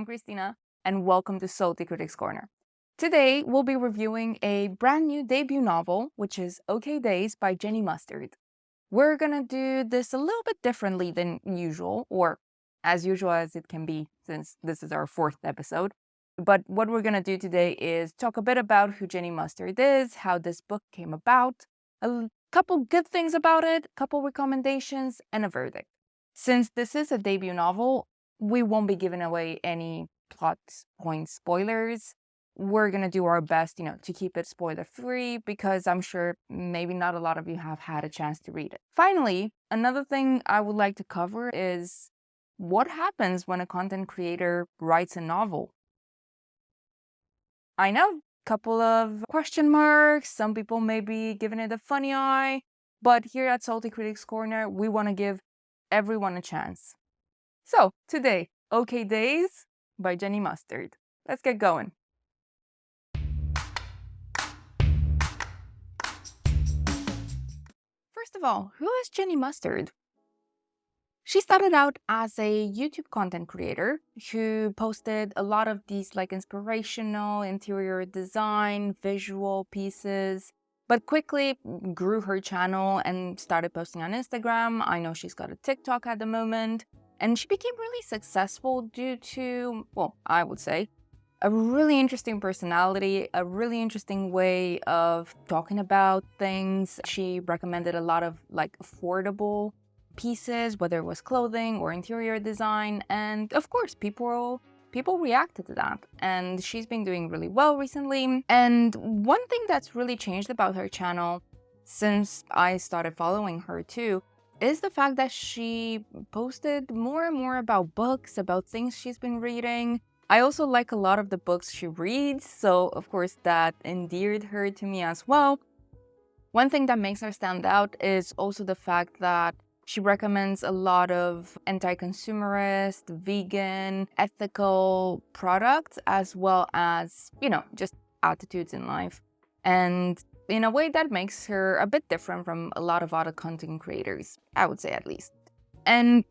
I'm Christina, and welcome to Salty Critics Corner. Today, we'll be reviewing a brand new debut novel, which is OK Days by Jenny Mustard. We're gonna do this a little bit differently than usual, or as usual as it can be, since this is our fourth episode. But what we're gonna do today is talk a bit about who Jenny Mustard is, how this book came about, couple good things about it, couple recommendations, and a verdict. Since this is a debut novel, we won't be giving away any plot point spoilers. We're going to do our best, to keep it spoiler free because I'm sure maybe not a lot of you have had a chance to read it. Finally, another thing I would like to cover is what happens when a content creator writes a novel. I know, couple of question marks, some people may be giving it a funny eye, but here at Salty Critics Corner, we want to give everyone a chance. So, today, OK Days by Jenny Mustard. Let's get going. First of all, who is Jenny Mustard? She started out as a YouTube content creator who posted a lot of these inspirational interior design, visual pieces, but quickly grew her channel and started posting on Instagram. I know she's got a TikTok at the moment. And she became really successful due to, well, I would say, a really interesting personality, a really interesting way of talking about things. She recommended a lot of affordable pieces, whether it was clothing or interior design. And of course, people reacted to that. And she's been doing really well recently. And one thing that's really changed about her channel since I started following her too is the fact that she posted more and more about books, about things she's been reading. I also like a lot of the books she reads, so of course that endeared her to me as well. One thing that makes her stand out is also the fact that she recommends a lot of anti-consumerist, vegan, ethical products, as well as, just attitudes in life. And in a way that makes her a bit different from a lot of other content creators, I would say at least. And,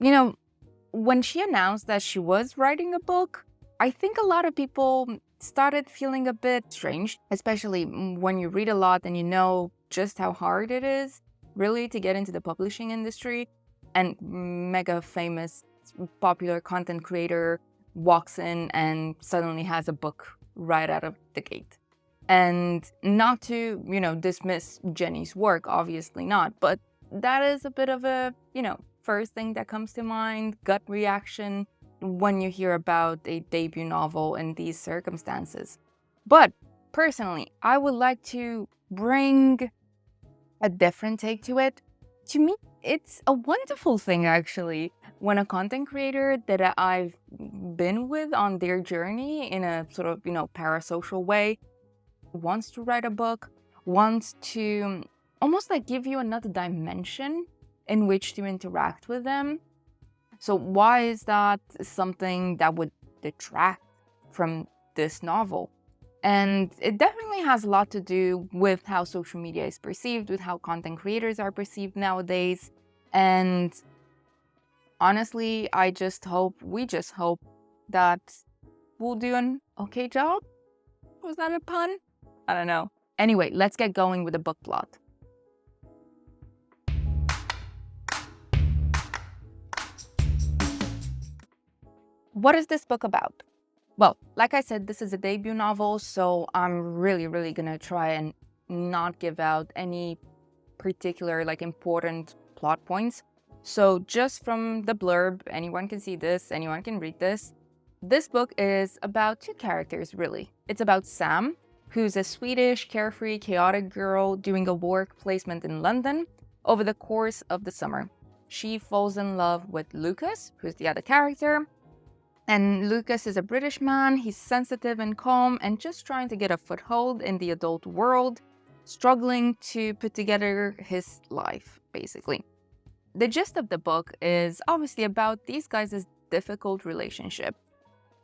when she announced that she was writing a book, I think a lot of people started feeling a bit strange, especially when you read a lot and you know just how hard it is really to get into the publishing industry. And mega famous, popular content creator walks in and suddenly has a book right out of the gate. And not to, dismiss Jenny's work, obviously not, but that is a bit of a, first thing that comes to mind, gut reaction when you hear about a debut novel in these circumstances. But personally, I would like to bring a different take to it. To me, it's a wonderful thing, actually, when a content creator that I've been with on their journey in a sort of, parasocial way wants to write a book, wants to almost give you another dimension in which to interact with them. So why is that something that would detract from this novel? And it definitely has a lot to do with how social media is perceived, with how content creators are perceived nowadays. And honestly, we just hope that we'll do an okay job. Was that a pun? I don't know. Anyway, let's get going with the book plot. What is this book about? Well, like I said, this is a debut novel, so I'm really gonna try and not give out any particular important plot points. So just from the blurb, anyone can see this, anyone can read this. This book is about two characters, really. It's about Sam, who's a Swedish, carefree, chaotic girl doing a work placement in London over the course of the summer. She falls in love with Lucas, who's the other character. And Lucas is a British man. He's sensitive and calm and just trying to get a foothold in the adult world, struggling to put together his life, basically. The gist of the book is obviously about these guys' difficult relationship.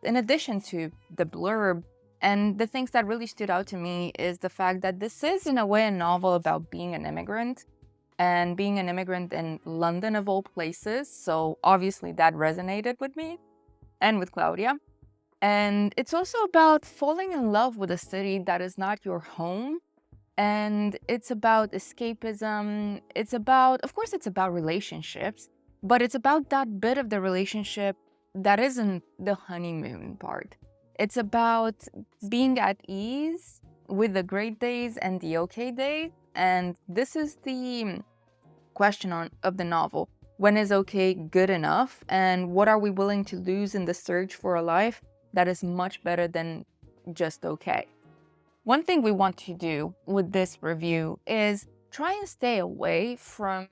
In addition to the blurb, and the things that really stood out to me is the fact that this is in a way a novel about being an immigrant, and being an immigrant in London of all places. So obviously that resonated with me and with Claudia. And it's also about falling in love with a city that is not your home. And it's about escapism. It's about, of course, it's about relationships, but it's about that bit of the relationship that isn't the honeymoon part. It's about being at ease with the great days and the okay days. And this is the question of the novel. When is okay good enough? And what are we willing to lose in the search for a life that is much better than just okay? One thing we want to do with this review is try and stay away from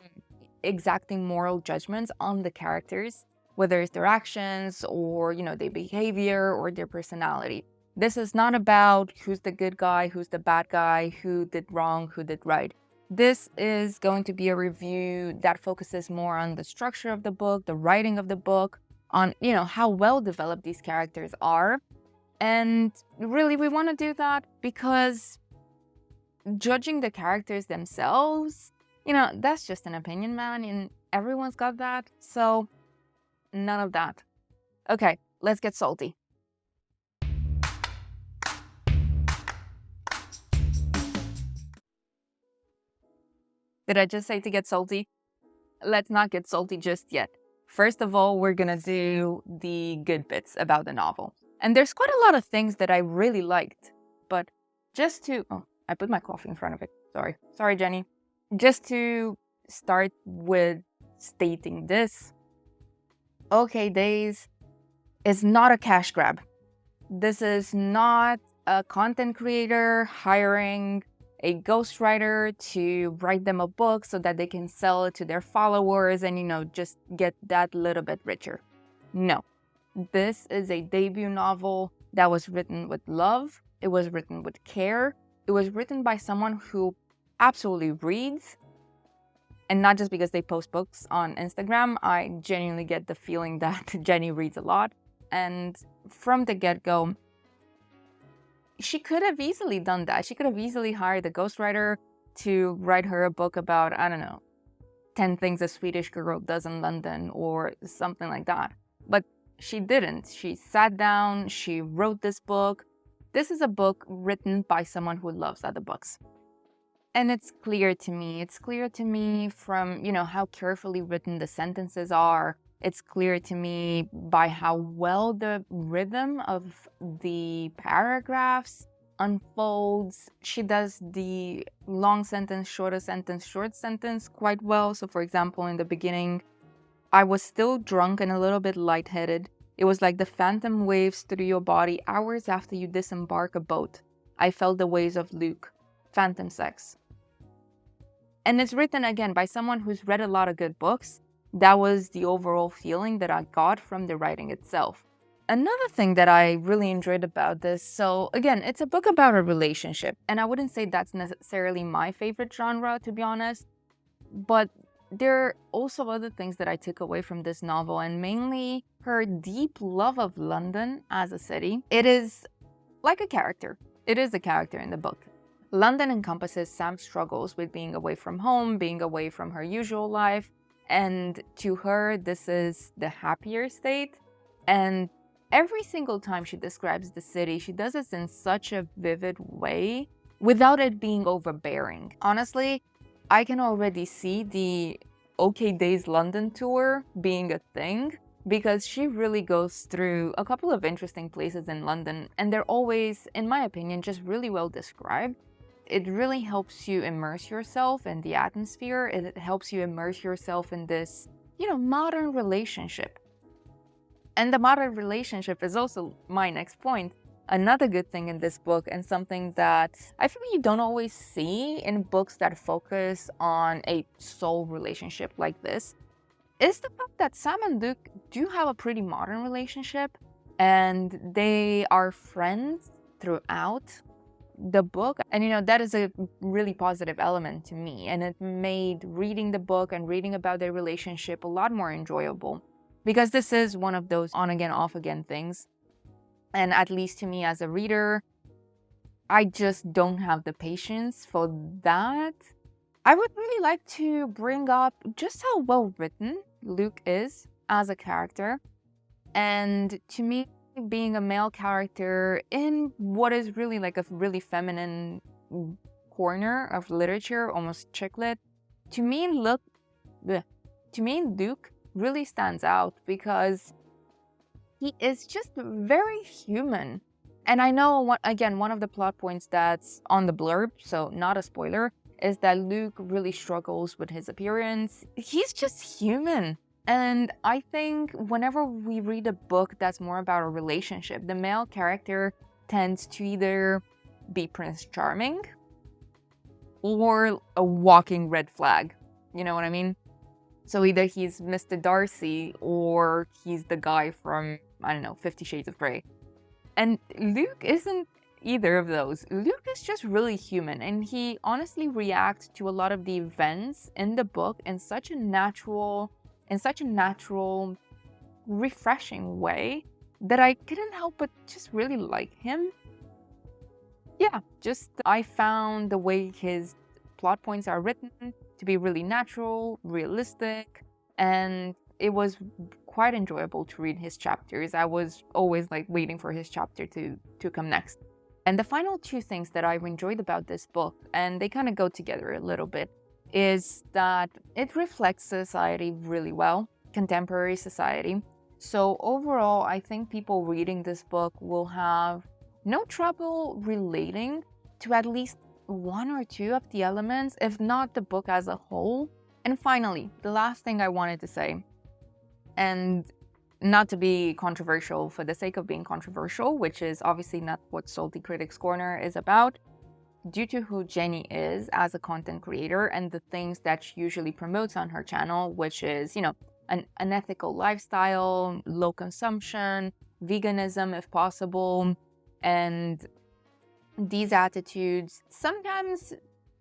exacting moral judgments on the characters, whether it's their actions or, their behavior or their personality. This is not about who's the good guy, who's the bad guy, who did wrong, who did right. This is going to be a review that focuses more on the structure of the book, the writing of the book, on, how well developed these characters are. And really, we want to do that because judging the characters themselves, that's just an opinion, man, and everyone's got that. So, none of that. Okay, let's get salty. Did I just say to get salty? Let's not get salty just yet. First of all, we're gonna do the good bits about the novel. And there's quite a lot of things that I really liked, but I put my coffee in front of it. Sorry, Jenny. Just to start with stating this, Okay Days is not a cash grab. This is not a content creator hiring a ghostwriter to write them a book so that they can sell it to their followers and, just get that little bit richer. No. This is a debut novel that was written with love. It was written with care. It was written by someone who absolutely reads. And not just because they post books on Instagram. I genuinely get the feeling that Jenny reads a lot. And from the get-go, she could have easily done that. She could have easily hired a ghostwriter to write her a book about, 10 things a Swedish girl does in London or something like that. But she didn't. She sat down, she wrote this book. This is a book written by someone who loves other books. And it's clear to me. It's clear to me from, how carefully written the sentences are. It's clear to me by how well the rhythm of the paragraphs unfolds. She does the long sentence, short sentence quite well. So for example, in the beginning, I was still drunk and a little bit lightheaded. It was like the phantom waves through your body hours after you disembark a boat. I felt the waves of Luke. Phantom sex. And it's written again by someone who's read a lot of good books. That was the overall feeling that I got from the writing itself. Another thing that I really enjoyed about this, so again, it's a book about a relationship, and I wouldn't say that's necessarily my favorite genre, to be honest, but there are also other things that I took away from this novel, and mainly her deep love of London as a city. It is like a character. It is a character in the book. London encompasses Sam's struggles with being away from home, being away from her usual life, and to her, this is the happier state. And every single time she describes the city, she does it in such a vivid way without it being overbearing. Honestly, I can already see the OK Days London tour being a thing because she really goes through a couple of interesting places in London, and they're always, in my opinion, just really well described. It really helps you immerse yourself in the atmosphere. It helps you immerse yourself in this, modern relationship. And the modern relationship is also my next point. Another good thing in this book, and something that I feel you don't always see in books that focus on a soul relationship like this, is the fact that Sam and Luke do have a pretty modern relationship, and they are friends throughout the book. And that is a really positive element to me, and it made reading the book and reading about their relationship a lot more enjoyable, because this is one of those on again off again things, and at least to me as a reader, I just don't have the patience for that. I would really like to bring up just how well written Luke is as a character. And to me, being a male character in what is really like a really feminine corner of literature, almost chick lit, to me, Luke really stands out because he is just very human. And I know, one of the plot points that's on the blurb, so not a spoiler, is that Luke really struggles with his appearance. He's just human. And I think whenever we read a book that's more about a relationship, the male character tends to either be Prince Charming or a walking red flag. You know what I mean? So either he's Mr. Darcy or he's the guy from, I don't know, 50 Shades of Grey. And Luke isn't either of those. Luke is just really human, and he honestly reacts to a lot of the events in the book in such a natural, refreshing way that I couldn't help but just really like him. Yeah, just I found the way his plot points are written to be really natural, realistic, and it was quite enjoyable to read his chapters. I was always like waiting for his chapter to come next. And the final two things that I've enjoyed about this book, and they kind of go together a little bit, is that it reflects society really well, contemporary society. So overall, I think people reading this book will have no trouble relating to at least one or two of the elements, if not the book as a whole. And finally, the last thing I wanted to say, and not to be controversial for the sake of being controversial, which is obviously not what Salty Critics Corner is about, due to who Jenny is as a content creator and the things that she usually promotes on her channel, which is, an ethical lifestyle, low consumption, veganism if possible, and these attitudes, sometimes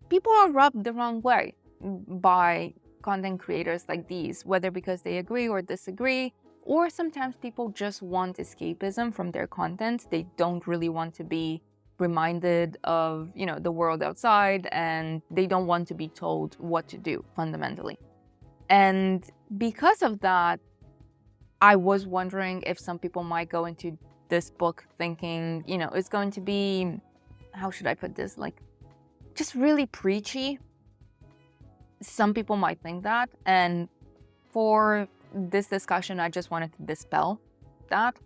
people are rubbed the wrong way by content creators like these, whether because they agree or disagree, or sometimes people just want escapism from their content. They don't really want to be reminded of, the world outside, and they don't want to be told what to do, fundamentally. And because of that, I was wondering if some people might go into this book thinking, it's going to be, how should I put this, like, just really preachy. Some people might think that, and for this discussion, I just wanted to dispel that.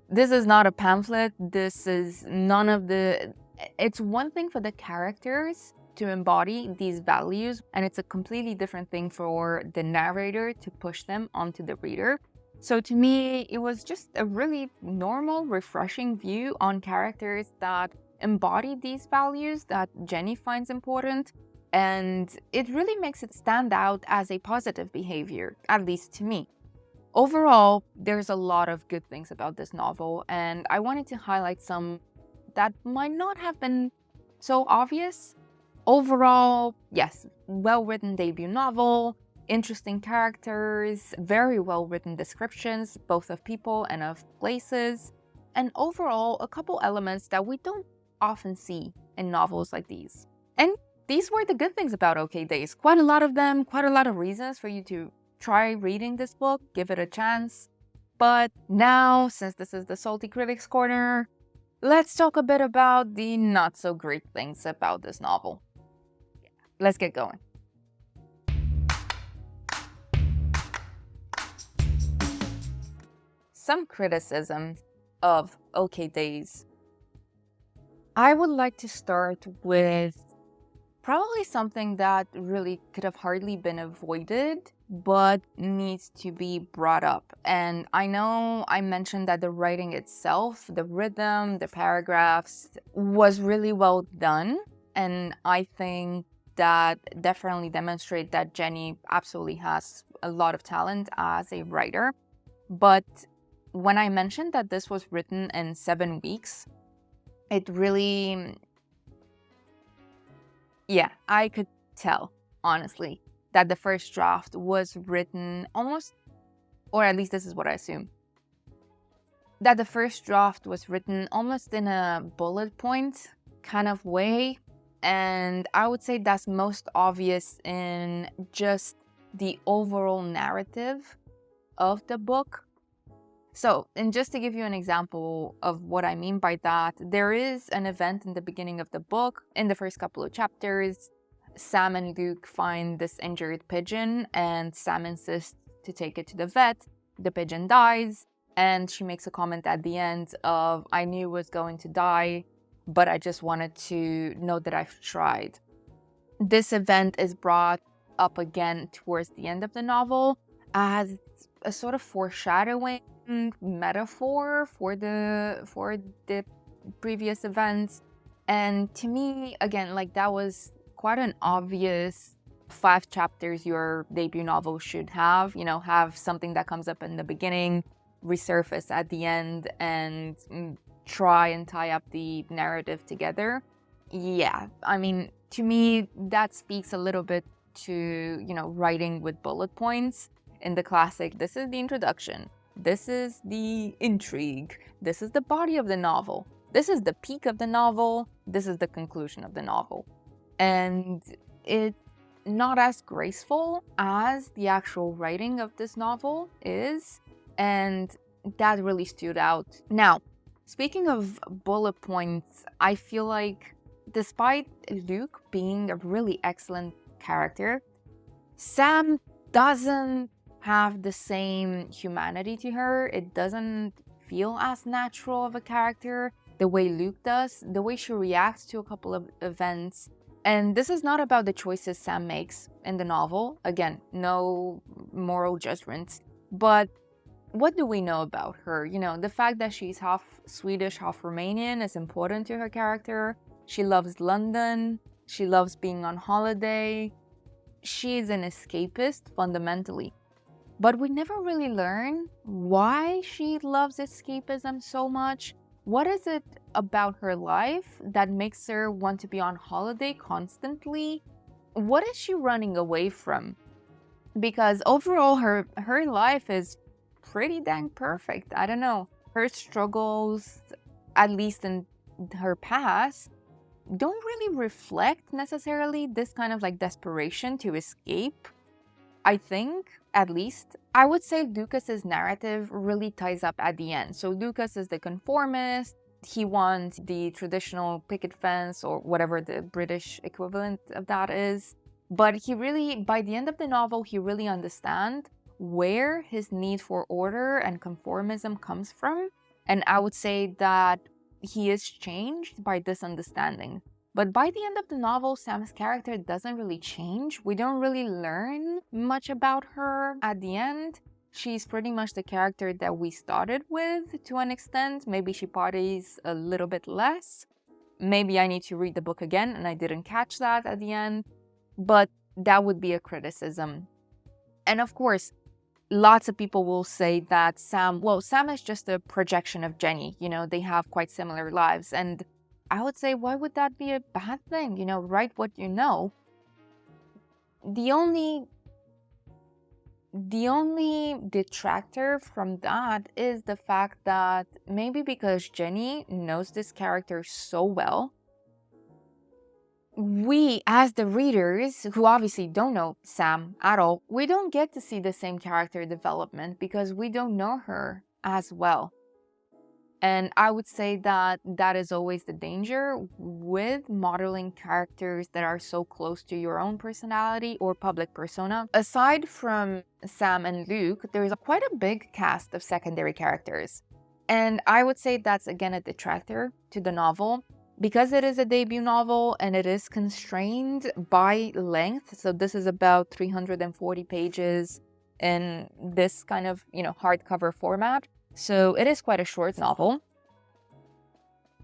This is not a pamphlet. This is none of the... It's one thing for the characters to embody these values, and it's a completely different thing for the narrator to push them onto the reader. So to me, it was just a really normal, refreshing view on characters that embody these values that Jenny finds important, and it really makes it stand out as a positive behavior, at least to me. Overall, there's a lot of good things about this novel, and I wanted to highlight some that might not have been so obvious. Overall, yes, well-written debut novel, interesting characters, very well-written descriptions, both of people and of places, and overall, a couple elements that we don't often see in novels like these. And these were the good things about OK Days. Quite a lot of them, quite a lot of reasons for you to try reading this book, give it a chance. But now, since this is the Salty Critics Corner, let's talk a bit about the not so great things about this novel. Let's get going. Some criticisms of OK Days. I would like to start with probably something that really could have hardly been avoided, but needs to be brought up. And I know I mentioned that the writing itself, the rhythm, the paragraphs, was really well done. And I think that definitely demonstrate that Jenny absolutely has a lot of talent as a writer. But when I mentioned that this was written in 7 weeks, it really... Yeah, I could tell, honestly, that the first draft was written almost, or at least this is what I assume, that the first draft was written almost in a bullet point kind of way. And I would say that's most obvious in just the overall narrative of the book. So, and just to give you an example of what I mean by that, there is an event in the beginning of the book. In the first couple of chapters, Sam and Luke find this injured pigeon, and Sam insists to take it to the vet. The pigeon dies, and she makes a comment at the end of, I knew it was going to die, but I just wanted to know that I've tried. This event is brought up again towards the end of the novel as a sort of foreshadowing metaphor for the previous events. And to me, again, like, that was quite an obvious 5 chapters your debut novel should have. You know, have something that comes up in the beginning, resurface at the end, and try and tie up the narrative together. Yeah, I mean, to me, that speaks a little bit to, you know, writing with bullet points. In the classic, this is the introduction, this is the intrigue, this is the body of the novel, this is the peak of the novel, this is the conclusion of the novel. And it's not as graceful as the actual writing of this novel is, and that really stood out. Now, speaking of bullet points, I feel like despite Luke being a really excellent character, Sam doesn't have the same humanity to her. It doesn't feel as natural of a character the way Luke does, the way she reacts to a couple of events. And this is not about the choices Sam makes in the novel. Again, no moral judgments. But what do we know about her? You know, the fact that she's half Swedish, half Romanian is important to her character. She loves London. She loves being on holiday. She's an escapist, fundamentally. But we never really learn why she loves escapism so much. What is it about her life that makes her want to be on holiday constantly? What is she running away from? Because overall, her life is pretty dang perfect. I don't know. Her struggles, at least in her past, don't really reflect necessarily this kind of like desperation to escape. I think, at least, I would say Lucas's narrative really ties up at the end. So Lucas is the conformist. He wants the traditional picket fence, or whatever the British equivalent of that is. But he really, by the end of the novel, he really understands where his need for order and conformism comes from. And I would say that he is changed by this understanding. But by the end of the novel, Sam's character doesn't really change. We don't really learn much about her at the end. She's pretty much the character that we started with to an extent. Maybe she parties a little bit less. Maybe I need to read the book again and I didn't catch that at the end. But that would be a criticism. And of course, lots of people will say that Sam is just a projection of Jenny. You know, they have quite similar lives. And I would say, why would that be a bad thing? You know, write what you know. The only detractor from that is the fact that maybe because Jenny knows this character so well, we, as the readers, who obviously don't know Sam at all, we don't get to see the same character development because we don't know her as well. And I would say that that is always the danger with modeling characters that are so close to your own personality or public persona. Aside from Sam and Luke, there's quite a big cast of secondary characters. And I would say that's again a detractor to the novel. Because it is a debut novel and it is constrained by length, so this is about 340 pages in this kind of, you know, hardcover format. So it is quite a short novel.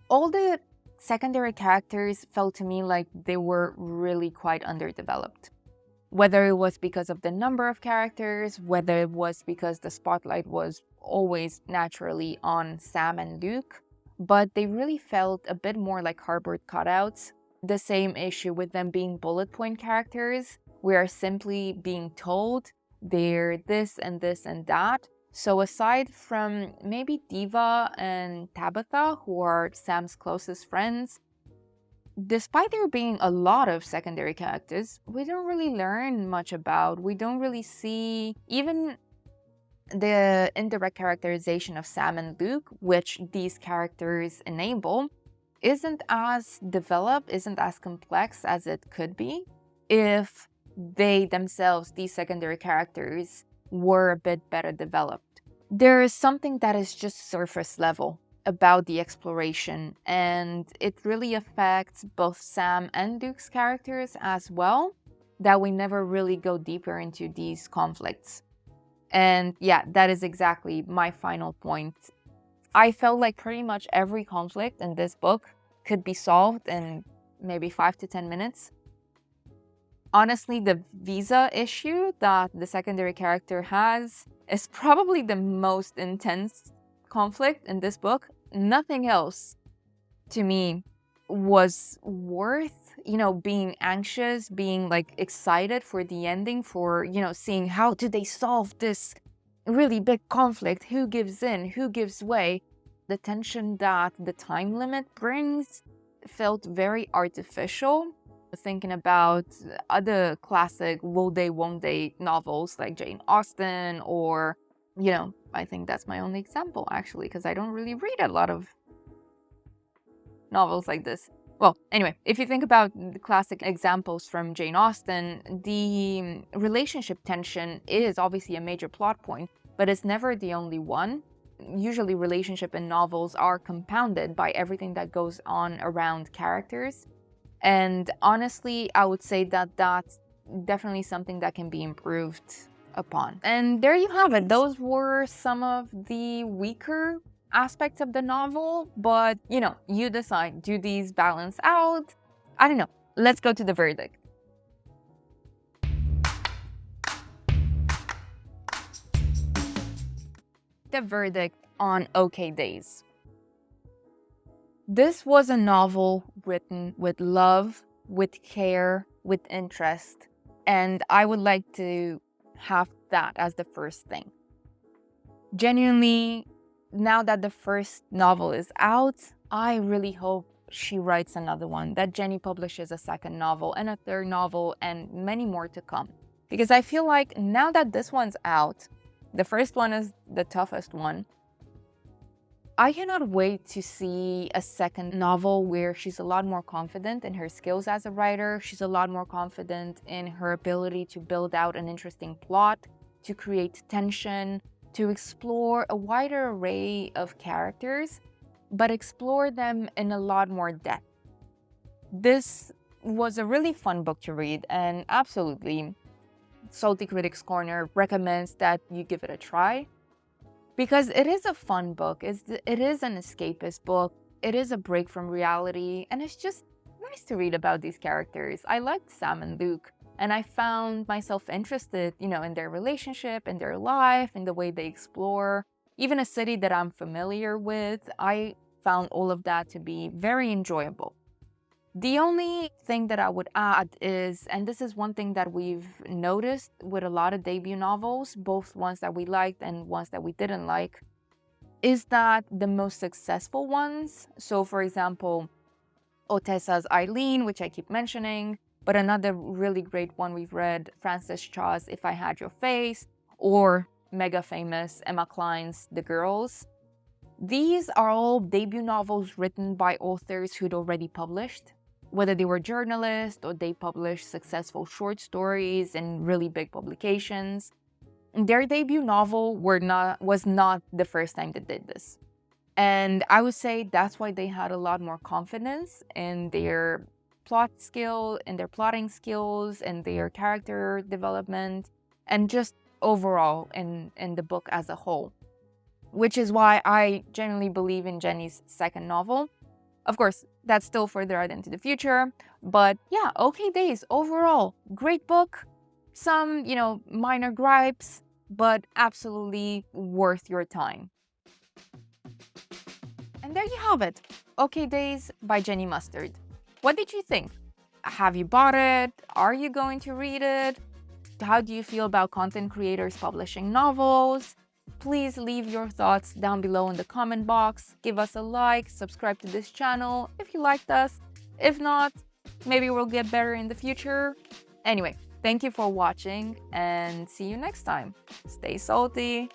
All the secondary characters felt to me like they were really quite underdeveloped. Whether it was because of the number of characters, whether it was because the spotlight was always naturally on Sam and Luke, but they really felt a bit more like cardboard cutouts. The same issue with them being bullet point characters. We are simply being told they're this and this and that. So aside from maybe Diva and Tabitha, who are Sam's closest friends, despite there being a lot of secondary characters, we don't really learn much about. We don't really see, even the indirect characterization of Sam and Luke, which these characters enable, isn't as developed, isn't as complex as it could be if they themselves, these secondary characters, were a bit better developed. There is something that is just surface level about the exploration, and it really affects both Sam and Luke's characters as well, that we never really go deeper into these conflicts. And yeah, that is exactly my final point. I felt like pretty much every conflict in this book could be solved in maybe 5 to 10 minutes. Honestly, the visa issue that the secondary character has is probably the most intense conflict in this book. Nothing else, to me, was worth, being anxious, being like excited for the ending, for, seeing how do they solve this really big conflict, who gives in, who gives way. The tension that the time limit brings felt very artificial. Thinking about other classic will they, won't they novels like Jane Austen, or, I think that's my only example actually, because I don't really read a lot of novels like this. Well, anyway, if you think about the classic examples from Jane Austen, the relationship tension is obviously a major plot point, but it's never the only one. Usually relationship in novels are compounded by everything that goes on around characters. And honestly, I would say that that's definitely something that can be improved upon. And there you have it. Those were some of the weaker aspects of the novel, but you decide, do these balance out? I don't know. Let's go to the verdict. The verdict on OK Days. This was a novel written with love, with care, with interest, and I would like to have that as the first thing. Genuinely, now that the first novel is out, I really hope she writes another one, that Jenny publishes a second novel and a third novel and many more to come. Because I feel like now that this one's out, the first one is the toughest one, I cannot wait to see a second novel where she's a lot more confident in her skills as a writer. She's a lot more confident in her ability to build out an interesting plot, to create tension, to explore a wider array of characters, but explore them in a lot more depth. This was a really fun book to read, and absolutely, Salty Critics Corner recommends that you give it a try. Because it is a fun book, it is an escapist book, it is a break from reality, and it's just nice to read about these characters. I liked Sam and Luke, and I found myself interested, in their relationship, in their life, in the way they explore. Even a city that I'm familiar with, I found all of that to be very enjoyable. The only thing that I would add is, and this is one thing that we've noticed with a lot of debut novels, both ones that we liked and ones that we didn't like, is that the most successful ones, so for example, Otesa's Eileen, which I keep mentioning, but another really great one we've read, Frances Chaw's If I Had Your Face, or mega famous Emma Cline's The Girls. These are all debut novels written by authors who'd already published, whether they were journalists or they published successful short stories in really big publications. Their debut novel was not the first time they did this. And I would say that's why they had a lot more confidence in their plot skill, in their plotting skills, and their character development, and just overall in the book as a whole. Which is why I genuinely believe in Jenny's second novel. Of course, that's still further out into the future, but yeah, OK Days, overall, great book. Some, minor gripes, but absolutely worth your time. And there you have it, OK Days by Jenny Mustard. What did you think? Have you bought it? Are you going to read it? How do you feel about content creators publishing novels? Please leave your thoughts down below in the comment box. Give us a like, subscribe to this channel if you liked us. If not, maybe we'll get better in the future. Anyway, thank you for watching and see you next time. Stay salty.